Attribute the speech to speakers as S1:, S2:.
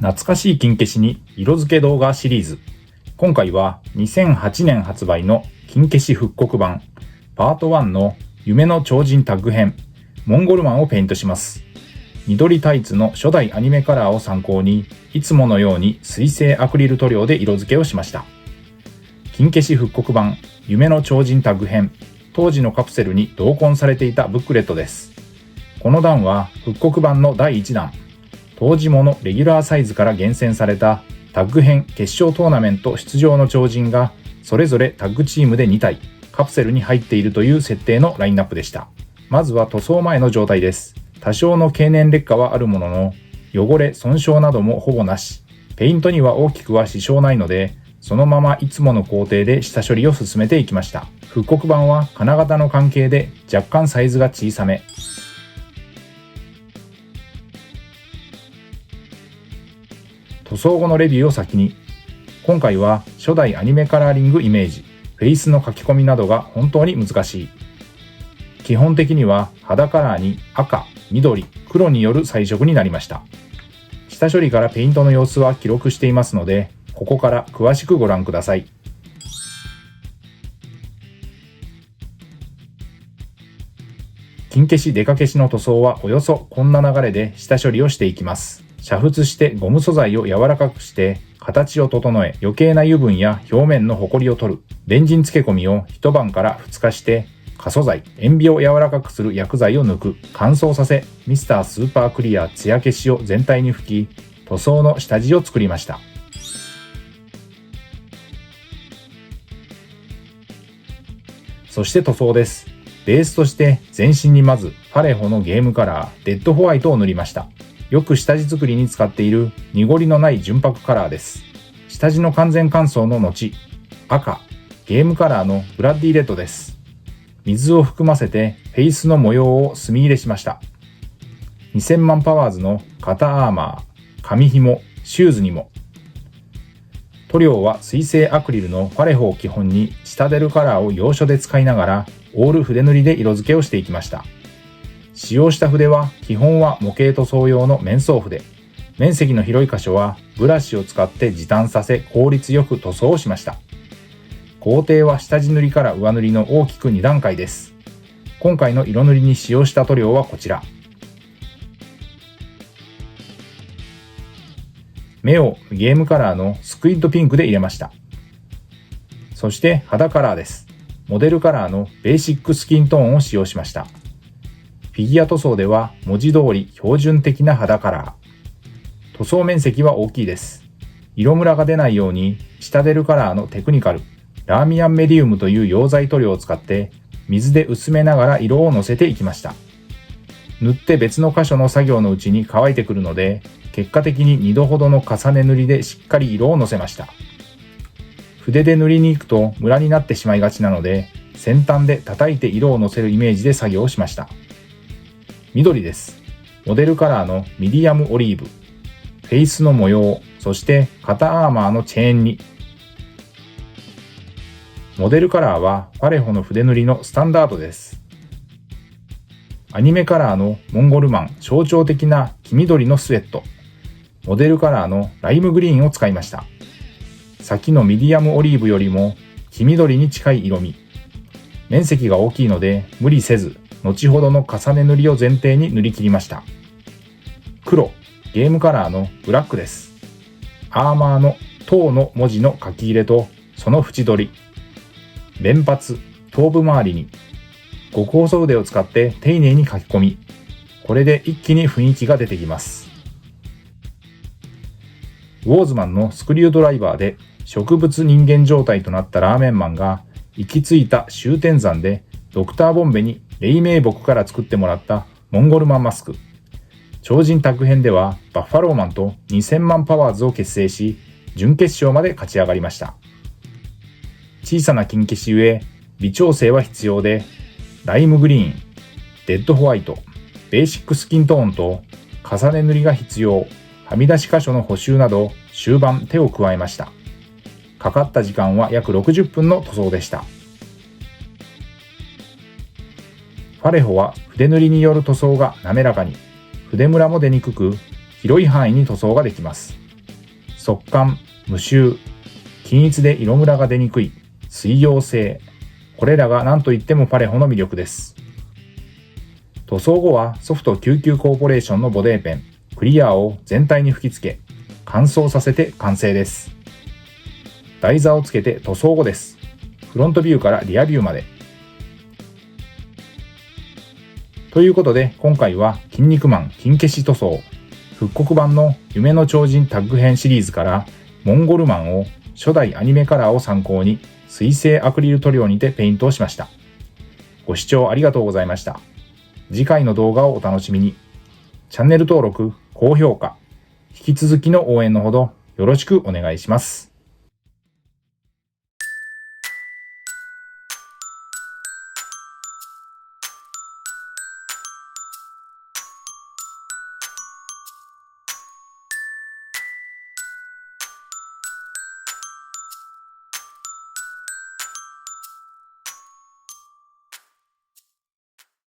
S1: 懐かしい金消しに色付け動画シリーズ。今回は2008年発売の金消し復刻版パート1の夢の超人タッグ編モンゴルマンをペイントします。緑タイツの初代アニメカラーを参考に、いつものように水性アクリル塗料で色付けをしました。金消し復刻版夢の超人タッグ編、当時のカプセルに同梱されていたブックレットです。この段は復刻版の第1弾。当時ものレギュラーサイズから厳選されたタッグ編決勝トーナメント出場の超人がそれぞれタッグチームで2体カプセルに入っているという設定のラインナップでした。まずは塗装前の状態です。多少の経年劣化はあるものの、汚れ損傷などもほぼなし、ペイントには大きくは支障ないので、そのままいつもの工程で下処理を進めていきました。復刻版は金型の関係で若干サイズが小さめ。塗装後のレビューを先に。今回は初代アニメカラーリングイメージ、フェイスの書き込みなどが本当に難しい。基本的には肌カラーに赤、緑、黒による彩色になりました。下処理からペイントの様子は記録していますので、ここから詳しくご覧ください。金消しデカ消しの塗装はおよそこんな流れで下処理をしていきます。煮沸してゴム素材を柔らかくして形を整え、余計な油分や表面のホコリを取る。レンジン漬け込みを一晩から2日して可塑剤、塩ビを柔らかくする薬剤を抜く。乾燥させ、ミスタースーパークリア艶消しを全体に吹き、塗装の下地を作りました。そして塗装です。ベースとして全身にまずパレホのゲームカラーデッドホワイトを塗りました。よく下地作りに使っている濁りのない純白カラーです。下地の完全乾燥の後、赤、ゲームカラーのブラッディレッドです。水を含ませてフェイスの模様を墨入れしました。2000万パワーズの肩アーマー、紙紐、シューズにも。塗料は水性アクリルのパレホを基本に下出るカラーを要所で使いながらオール筆塗りで色付けをしていきました。使用した筆は基本は模型塗装用の面相筆。面積の広い箇所はブラシを使って時短させ効率よく塗装をしました。工程は下地塗りから上塗りの大きく2段階です。今回の色塗りに使用した塗料はこちら。目をゲームカラーのスクイッドピンクで入れました。そして肌カラーです。モデルカラーのベーシックスキントーンを使用しました。フィギュア塗装では文字通り標準的な肌カラー。塗装面積は大きいです。色ムラが出ないように下出るカラーのテクニカル、ラーミアンメディウムという溶剤塗料を使って水で薄めながら色をのせていきました。塗って別の箇所の作業のうちに乾いてくるので、結果的に2度ほどの重ね塗りでしっかり色をのせました。筆で塗りに行くとムラになってしまいがちなので、先端で叩いて色をのせるイメージで作業をしました。緑です。モデルカラーのミディアムオリーブ、フェイスの模様、そして肩アーマーのチェーンに。モデルカラーはパレホの筆塗りのスタンダードです。アニメカラーのモンゴルマン象徴的な黄緑のスウェット。モデルカラーのライムグリーンを使いました。先のミディアムオリーブよりも黄緑に近い色味。面積が大きいので無理せず、後ほどの重ね塗りを前提に塗り切りました。黒、ゲームカラーのブラックです。アーマーの塔の文字の書き入れとその縁取り。連発、頭部周りに。極細筆を使って丁寧に書き込み。これで一気に雰囲気が出てきます。ウォーズマンのスクリュードライバーで植物人間状態となったラーメンマンが行き着いた終点山でドクターボンベに黎明木から作ってもらったモンゴルマンマスク。超人タッグ編ではバッファローマンと2000万パワーズを結成し、準決勝まで勝ち上がりました。小さな金消しゆえ微調整は必要で、ライムグリーン、デッドホワイト、ベーシックスキントーンと重ね塗りが必要。はみ出し箇所の補修など終盤手を加えました。かかった時間は約60分の塗装でした。ファレホは筆塗りによる塗装が滑らかに、筆ムラも出にくく、広い範囲に塗装ができます。速乾、無臭、均一で色ムラが出にくい、水溶性。これらが何といってもパレホの魅力です。塗装後はソフト99コーポレーションのボデーペン、クリアを全体に吹き付け、乾燥させて完成です。台座をつけて塗装後です。フロントビューからリアビューまで。ということで、今回は筋肉マン金消し塗装復刻版の夢の超人タッグ編シリーズからモンゴルマンを初代アニメカラーを参考に水性アクリル塗料にてペイントをしました。ご視聴ありがとうございました。次回の動画をお楽しみに。チャンネル登録、高評価、引き続きの応援のほどよろしくお願いします。